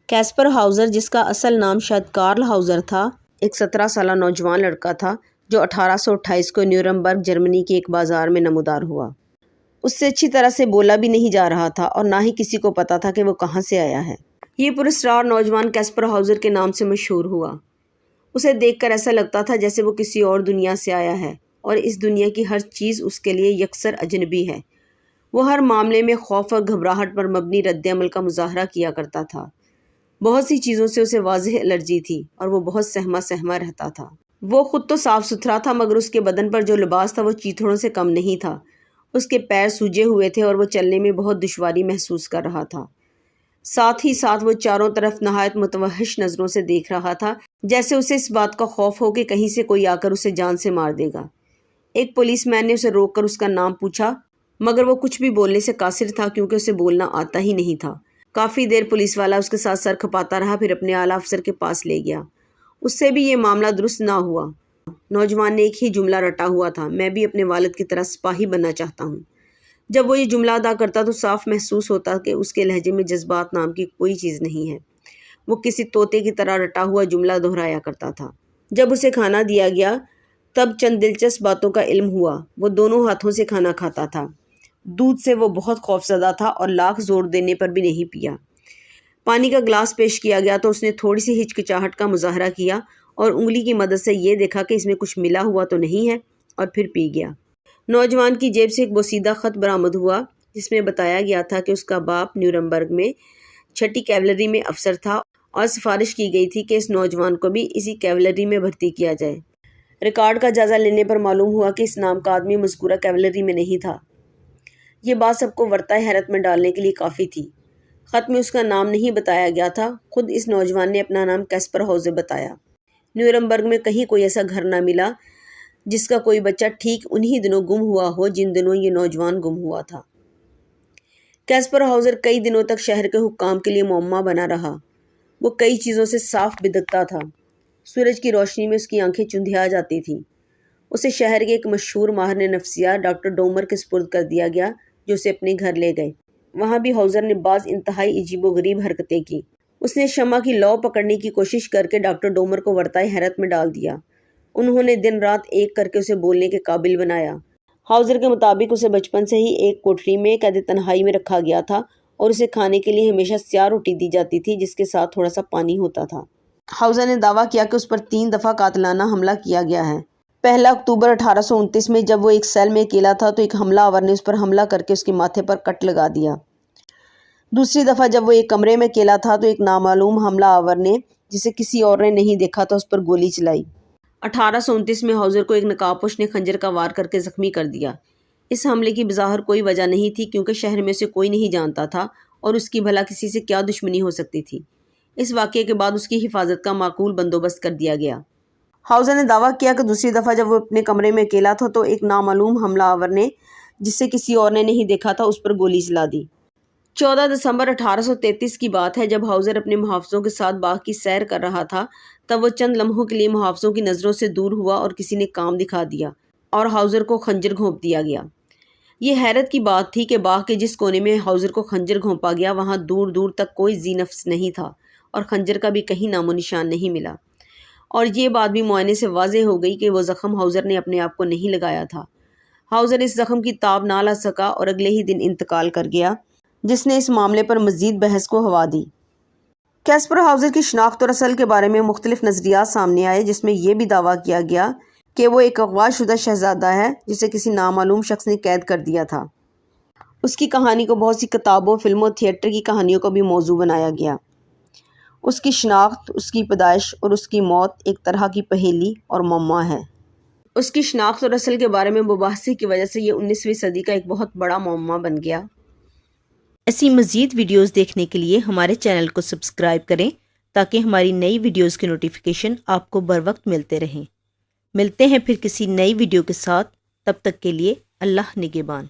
کیسپر ہاؤزر، جس کا اصل نام شاید کارل ہاؤزر تھا، ایک 17 سالہ نوجوان لڑکا تھا جو 1828 کو نیورمبرگ جرمنی کے ایک بازار میں نمودار ہوا۔ اس سے اچھی طرح سے بولا بھی نہیں جا رہا تھا اور نہ ہی کسی کو پتا تھا کہ وہ کہاں سے آیا ہے۔ یہ پراسرار نوجوان کیسپر ہاؤزر کے نام سے مشہور ہوا۔ اسے دیکھ کر ایسا لگتا تھا جیسے وہ کسی اور دنیا سے آیا ہے اور اس دنیا کی ہر چیز اس کے لیے یکسر اجنبی ہے۔ وہ ہر معاملے میں خوف اور گھبراہٹ پر مبنی رد عمل کا مظاہرہ کیا کرتا تھا۔ بہت سی چیزوں سے اسے واضح الرجی تھی اور وہ بہت سہما سہما رہتا تھا۔ وہ خود تو صاف ستھرا تھا مگر اس کے بدن پر جو لباس تھا وہ چیتڑوں سے کم نہیں تھا۔ اس کے پیر سوجے ہوئے تھے اور وہ چلنے میں بہت دشواری محسوس کر رہا تھا۔ ساتھ ہی ساتھ وہ چاروں طرف نہایت متوحش نظروں سے دیکھ رہا تھا، جیسے اسے اس بات کا خوف ہو کہ کہیں سے کوئی آ کر اسے جان سے مار دے گا۔ ایک پولیس مین نے اسے روک کر اس کا نام پوچھا مگر وہ کچھ بھی بولنے سے قاصر تھا کیونکہ اسے بولنا آتا ہی نہیں تھا۔ کافی دیر پولیس والا اس کے ساتھ سر کھپاتا رہا، پھر اپنے اعلیٰ افسر کے پاس لے گیا۔ اس سے بھی یہ معاملہ درست نہ ہوا۔ نوجوان نے ایک ہی جملہ رٹا ہوا تھا، میں بھی اپنے والد کی طرح سپاہی بننا چاہتا ہوں۔ جب وہ یہ جملہ ادا کرتا تو صاف محسوس ہوتا کہ اس کے لہجے میں جذبات نام کی کوئی چیز نہیں ہے۔ وہ کسی طوطے کی طرح رٹا ہوا جملہ دہرایا کرتا تھا۔ جب اسے کھانا دیا گیا تب چند دلچسپ باتوں کا علم ہوا۔ وہ دونوں ہاتھوں سے کھانا کھاتا تھا۔ دودھ سے وہ بہت خوفزدہ تھا اور لاکھ زور دینے پر بھی نہیں پیا۔ پانی کا گلاس پیش کیا گیا تو اس نے تھوڑی سی ہچکچاہٹ کا مظاہرہ کیا اور انگلی کی مدد سے یہ دیکھا کہ اس میں کچھ ملا ہوا تو نہیں ہے اور پھر پی گیا۔ نوجوان کی جیب سے ایک بوسیدہ خط برآمد ہوا جس میں بتایا گیا تھا کہ اس کا باپ نیورمبرگ میں 6ٹی کیولری میں افسر تھا اور سفارش کی گئی تھی کہ اس نوجوان کو بھی اسی کیولری میں بھرتی کیا جائے۔ ریکارڈ کا جائزہ لینے پر معلوم ہوا کہ اس نام کا آدمی مذکورہ کیولری میں نہیں تھا۔ یہ بات سب کو ورطۂ حیرت میں ڈالنے کے لیے کافی تھی۔ خط میں اس کا نام نہیں بتایا گیا تھا، خود اس نوجوان نے اپنا نام کیسپر ہاؤزر بتایا۔ نیورمبرگ میں کہیں کوئی ایسا گھر نہ ملا جس کا کوئی بچہ ٹھیک انہی دنوں گم ہوا ہو جن دنوں یہ نوجوان گم ہوا تھا۔ کیسپر ہاؤزر کئی دنوں تک شہر کے حکام کے لیے معمہ بنا رہا۔ وہ کئی چیزوں سے صاف بدکتا تھا۔ سورج کی روشنی میں اس کی آنکھیں چندھیا جاتی تھیں۔ اسے شہر کے ایک مشہور ماہر نفسیات ڈاکٹر ڈومر کے سپرد کر دیا گیا جو اسے اپنے گھر لے گئے۔ وہاں بھی ہاؤزر نے بعض انتہائی عجیب و غریب حرکتیں کی۔ اس نے شمع کی لو پکڑنے کی کوشش کر کے ڈاکٹر ڈومر کو ورطۂ حیرت میں ڈال دیا۔ انہوں نے دن رات ایک کر کے اسے بولنے کے قابل بنایا۔ ہاؤزر کے مطابق اسے بچپن سے ہی ایک کوٹری میں قید تنہائی میں رکھا گیا تھا اور اسے کھانے کے لیے ہمیشہ سیاہ روٹی دی جاتی تھی جس کے ساتھ تھوڑا سا پانی ہوتا تھا۔ ہاؤزر نے دعویٰ کیا کہ اس پر 3 دفعہ قاتلانہ حملہ کیا گیا ہے۔ پہلا اکتوبر 1829 میں جب وہ ایک سیل میں اکیلا تھا تو ایک حملہ آور نے اس پر حملہ کر کے اس کے ماتھے پر کٹ لگا دیا۔ دوسری دفعہ جب وہ ایک کمرے میں اکیلا تھا تو ایک نامعلوم حملہ آور نے جسے کسی اور نے نہیں دیکھا تھا اس پر گولی چلائی۔ 1829 میں ہاؤزر کو ایک نقابپوش نے خنجر کا وار کر کے زخمی کر دیا۔ اس حملے کی بظاہر کوئی وجہ نہیں تھی کیونکہ شہر میں سے کوئی نہیں جانتا تھا اور اس کی بھلا کسی سے کیا دشمنی ہو سکتی تھی۔ اس واقعے کے بعد اس کی حفاظت کا معقول بندوبست کر دیا گیا۔ ہاؤزر نے دعویٰ کیا کہ دوسری دفعہ جب وہ اپنے کمرے میں اکیلا تھا تو ایک نامعلوم حملہ آور نے جسے کسی اور نے نہیں دیکھا تھا اس پر گولی چلا دی۔ 14 دسمبر 1833 کی بات ہے جب ہاؤزر اپنے محافظوں کے ساتھ باغ کی سیر کر رہا تھا تب وہ چند لمحوں کے لیے محافظوں کی نظروں سے دور ہوا اور کسی نے کام دکھا دیا اور ہاؤزر کو خنجر گھونپ دیا گیا۔ یہ حیرت کی بات تھی کہ باغ کے جس کونے میں ہاؤزر کو خنجر گھونپا گیا وہاں دور دور تک کوئی ذی نفس نہیں تھا اور خنجر کا بھی کہیں نام و نشان نہیں ملا، اور یہ بات بھی معائنے سے واضح ہو گئی کہ وہ زخم ہاؤزر نے اپنے آپ کو نہیں لگایا تھا۔ ہاؤزر اس زخم کی تاب نہ لا سکا اور اگلے ہی دن انتقال کر گیا، جس نے اس معاملے پر مزید بحث کو ہوا دی۔ کیسپر ہاؤزر کی شناخت اور اصل کے بارے میں مختلف نظریات سامنے آئے جس میں یہ بھی دعویٰ کیا گیا کہ وہ ایک اغوا شدہ شہزادہ ہے جسے کسی نامعلوم شخص نے قید کر دیا تھا۔ اس کی کہانی کو بہت سی کتابوں، فلموں، تھیٹر کی کہانیوں کو بھی موضوع بنایا گیا۔ اس کی شناخت، اس کی پیدائش اور اس کی موت ایک طرح کی پہیلی اور معمہ ہے۔ اس کی شناخت اور اصل کے بارے میں مباحثے کی وجہ سے یہ 19ویں صدی کا ایک بہت بڑا معمہ بن گیا۔ ایسی مزید ویڈیوز دیکھنے کے لیے ہمارے چینل کو سبسکرائب کریں تاکہ ہماری نئی ویڈیوز کی نوٹیفیکیشن آپ کو بر وقت ملتے رہیں۔ ملتے ہیں پھر کسی نئی ویڈیو کے ساتھ، تب تک کے لیے اللہ نگہبان۔